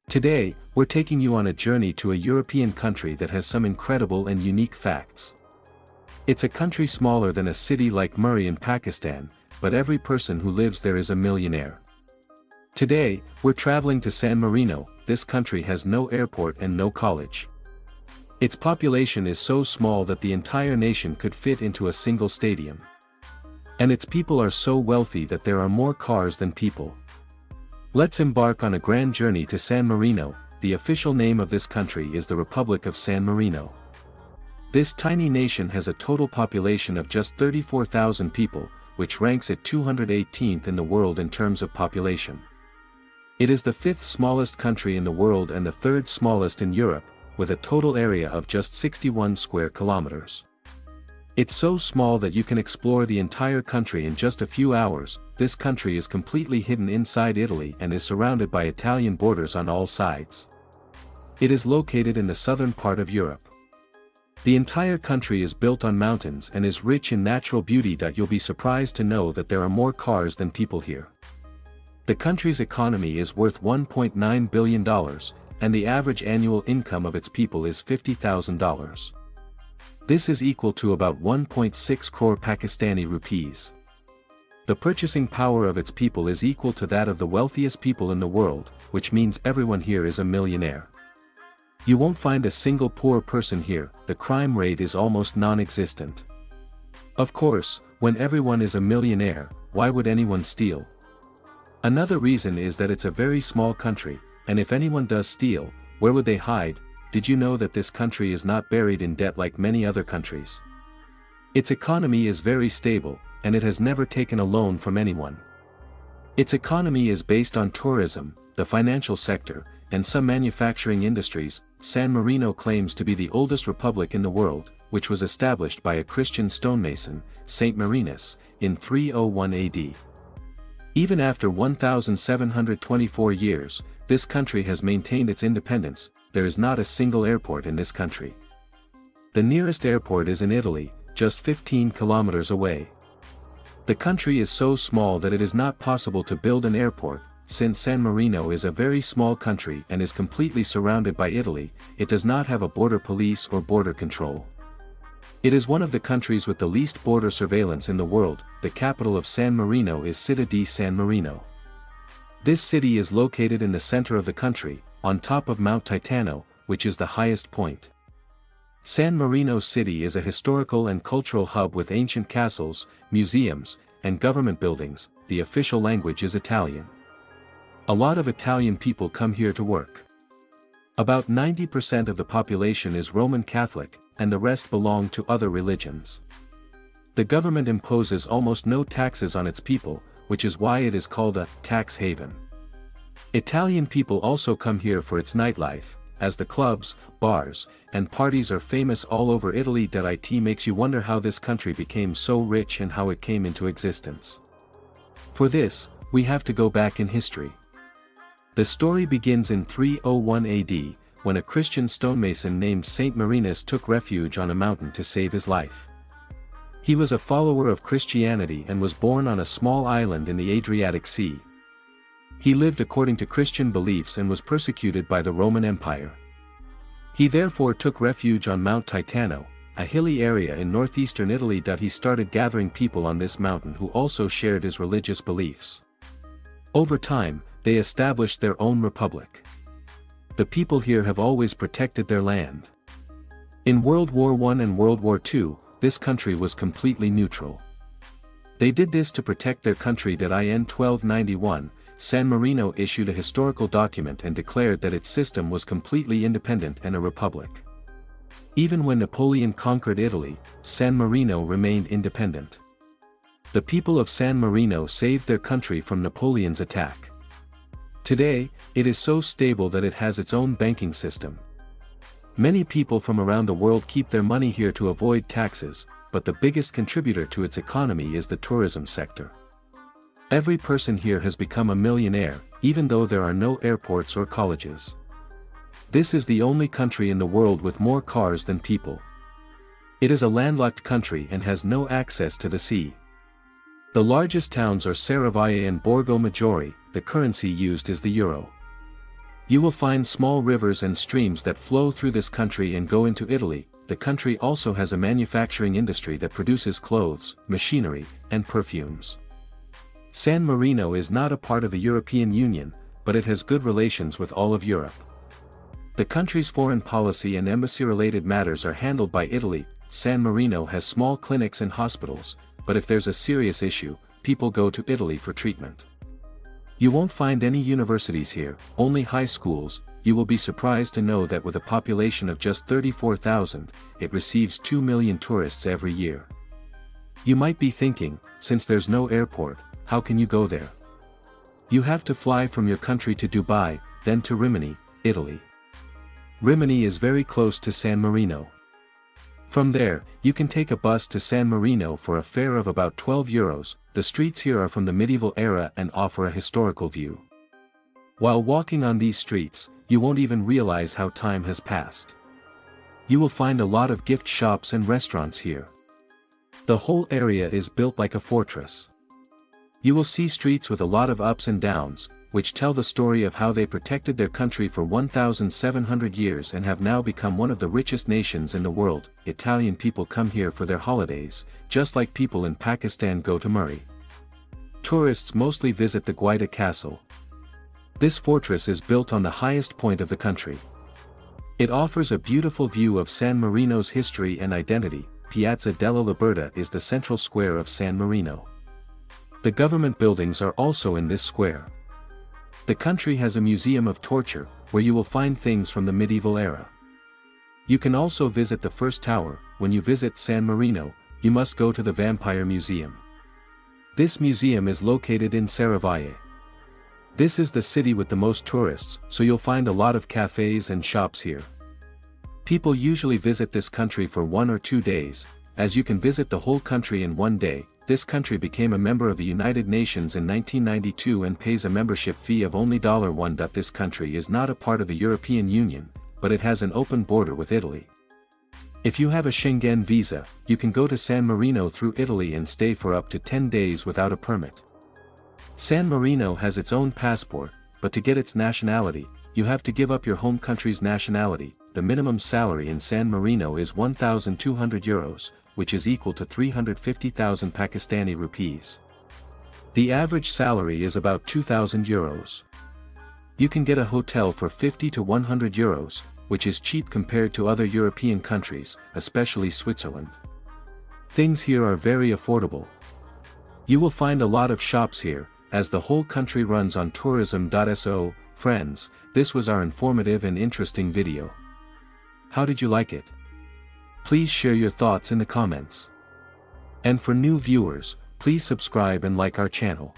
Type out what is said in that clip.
Today, we're taking you on a journey to a European country that has some incredible and unique facts. It's a country smaller than a city like Murree in Pakistan, but every person who lives there is a millionaire. Today, we're traveling to San Marino. This country has no airport and no college. Its population is so small that the entire nation could fit into a single stadium. And its people are so wealthy that there are more cars than people. Let's embark on a grand journey to San Marino. The official name of this country is the Republic of San Marino. This tiny nation has a total population of just 34,000 people, which ranks it 218th in the world in terms of population. It is the fifth smallest country in the world and the third smallest in Europe, with a total area of just 61 square kilometers. It's so small that you can explore the entire country in just a few hours. This country is completely hidden inside Italy and is surrounded by Italian borders on all sides. It is located in the southern part of Europe. The entire country is built on mountains and is rich in natural beauty. You'll be surprised to know that there are more cars than people here. The country's economy is worth $1.9 billion, and the average annual income of its people is $50,000. This is equal to about 1.6 crore Pakistani rupees. The purchasing power of its people is equal to that of the wealthiest people in the world, which means everyone here is a millionaire. You won't find a single poor person here. The crime rate is almost non-existent. Of course, when everyone is a millionaire, why would anyone steal? Another reason is that it's a very small country, and if anyone does steal, where would they hide? Did you know that this country is not buried in debt like many other countries? Its economy is very stable, and it has never taken a loan from anyone. Its economy is based on tourism, the financial sector, and some manufacturing industries. San Marino claims to be the oldest republic in the world, which was established by a Christian stonemason, Saint Marinus, in 301 AD. Even after 1,724 years, this country has maintained its independence. There is not a single airport in this country. The nearest airport is in Italy, just 15 kilometers away. The country is so small that it is not possible to build an airport. Since San Marino is a very small country and is completely surrounded by Italy, it does not have a border police or border control. It is one of the countries with the least border surveillance in the world. The capital of San Marino is Città di San Marino. This city is located in the center of the country, on top of Mount Titano, which is the highest point. San Marino City is a historical and cultural hub with ancient castles, museums, and government buildings. The official language is Italian. A lot of Italian people come here to work. About 90% of the population is Roman Catholic, and the rest belong to other religions. The government imposes almost no taxes on its people, which is why it is called a tax haven. Italian people also come here for its nightlife, as the clubs, bars, and parties are famous all over Italy. It makes you wonder how this country became so rich and how it came into existence. For this, we have to go back in history. The story begins in 301 AD, when a Christian stonemason named Saint Marinus took refuge on a mountain to save his life. He was a follower of Christianity and was born on a small island in the Adriatic Sea. He lived according to Christian beliefs and was persecuted by the Roman Empire. He therefore took refuge on Mount Titano, a hilly area in northeastern Italy. He started gathering people on this mountain who also shared his religious beliefs. Over time, they established their own republic. The people here have always protected their land. In World War I and World War II, this country was completely neutral. They did this to protect their country. In 1291, San Marino issued a historical document and declared that its system was completely independent and a republic. Even when Napoleon conquered Italy, San Marino remained independent. The people of San Marino saved their country from Napoleon's attack. Today, it is so stable that it has its own banking system. Many people from around the world keep their money here to avoid taxes, but the biggest contributor to its economy is the tourism sector. Every person here has become a millionaire, even though there are no airports or colleges. This is the only country in the world with more cars than people. It is a landlocked country and has no access to the sea. The largest towns are Serravalle and Borgo Maggiore. The currency used is the euro. You will find small rivers and streams that flow through this country and go into Italy. The country also has a manufacturing industry that produces clothes, machinery, and perfumes. San Marino is not a part of the European Union, but it has good relations with all of Europe. The country's foreign policy and embassy-related matters are handled by Italy. San Marino has small clinics and hospitals, but if there's a serious issue, people go to Italy for treatment. You won't find any universities here, only high schools. You will be surprised to know that with a population of just 34,000, it receives 2 million tourists every year. You might be thinking, since there's no airport, how can you go there? You have to fly from your country to Dubai, then to Rimini, Italy. Rimini is very close to San Marino. From there, you can take a bus to San Marino for a fare of about 12 euros. The streets here are from the medieval era and offer a historical view. While walking on these streets, you won't even realize how time has passed. You will find a lot of gift shops and restaurants here. The whole area is built like a fortress. You will see streets with a lot of ups and downs, which tell the story of how they protected their country for 1,700 years and have now become one of the richest nations in the world. Italian people come here for their holidays, just like people in Pakistan go to Murray. Tourists mostly visit the Guaita Castle. This fortress is built on the highest point of the country. It offers a beautiful view of San Marino's history and identity. Piazza della Libertà is the central square of San Marino. The government buildings are also in this square. The country has a museum of torture, where you will find things from the medieval era. You can also visit the first tower. When you visit San Marino, you must go to the Vampire Museum. This museum is located in Serravalle. This is the city with the most tourists, so you'll find a lot of cafes and shops here. People usually visit this country for 1 or 2 days, as you can visit the whole country in 1 day. This country became a member of the United Nations in 1992 and pays a membership fee of only $1. This country is not a part of the European Union, but it has an open border with Italy. If you have a Schengen visa, you can go to San Marino through Italy and stay for up to 10 days without a permit. San Marino has its own passport, but to get its nationality, you have to give up your home country's nationality. The minimum salary in San Marino is 1,200 euros, which is equal to 350,000 Pakistani rupees. The average salary is about 2,000 euros. You can get a hotel for 50 to 100 euros, which is cheap compared to other European countries, especially Switzerland. Things here are very affordable. You will find a lot of shops here, as the whole country runs on tourism.so. Friends, this was our informative and interesting video. How did you like it? Please share your thoughts in the comments. And for new viewers, please subscribe and like our channel.